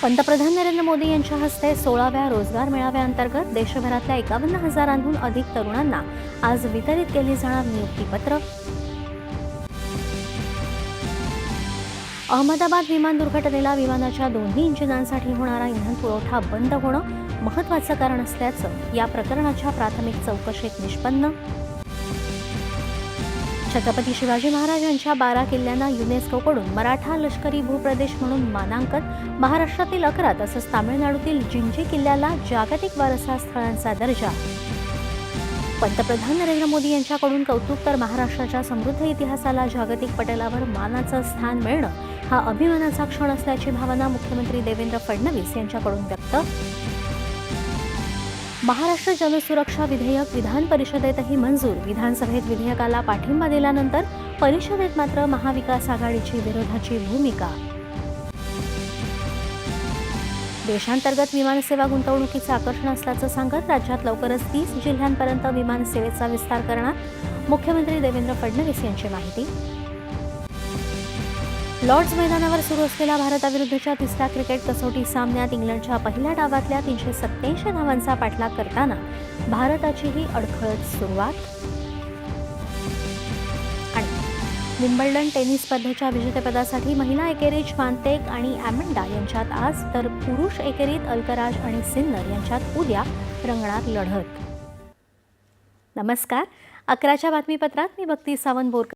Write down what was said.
पंतप्रधान नरेंद्र मोदी यांच्या हस्ते 16व्या रोजगार मेळाव्याअंतर्गत देशभरातल्या 51,000हून अधिक तरुणांना आज वितरित केली जाणार नियुक्तीपत्र. अहमदाबाद विमान दुर्घटनेला विमानाच्या दोन्ही इंजिनांसाठी होणारा इंधन पुरवठा बंद होणं महत्त्वाचं कारण असल्याचं या प्रकरणाच्या प्राथमिक चौकशीत निष्पन्न. छत्रपती शिवाजी महाराज यांच्या 12 किल्ल्यांना युनेस्कोकडून मराठा लष्करी भूप्रदेश म्हणून मानांकन. महाराष्ट्रातील 11 तसंच तामिळनाडूतील जिंजी किल्ल्याला जागतिक वारसा स्थळांचा दर्जा. पंतप्रधान नरेंद्र मोदी यांच्याकडून कौतुक तर महाराष्ट्राच्या समृद्ध इतिहासाला जागतिक पटलावर मानाचं स्थान मिळणं हा अभिमानाचा क्षण असल्याची भावना मुख्यमंत्री देवेंद्र फडणवीस यांच्याकडून व्यक्त. महाराष्ट्र जनसुरक्षा विधेयक विधान परिषदेतही मंजूर. विधानसभेत विधेयकाला पाठिंबा दिल्यानंतर परिषदेत मात्र महाविकास आघाडीची विरोधाची भूमिका. देशांतर्गत विमानसेवा गुंतवणुकीचं आकर्षण असल्याचं सांगत राज्यात लवकरच 30 जिल्ह्यांपर्यंत विमानसेवेचा विस्तार करणार. मुख्यमंत्री देवेंद्र फडणवीस यांची माहिती. लॉर्ड्स मैदानावर सुरू असलेल्या भारताविरुद्धच्या तिसऱ्या क्रिकेट कसोटी सामन्यात इंग्लंडच्या पहिल्या डावातल्या 387 धावांचा पाठलाग करताना भारताचीही अडखळत सुरुवात. आणि विम्बल्डन टेनिस स्पर्धेच्या विजेतेपदासाठी महिला एकेरीत श्वान्तेक आणि अॅमेंडा यांच्यात आज तर पुरुष एकेरीत अल्कराज आणि सिन्नर यांच्यात उद्या रंगणार लढत. नमस्कार. 11च्या बातमीपत्रात मी भक्ती सावंत बोरकर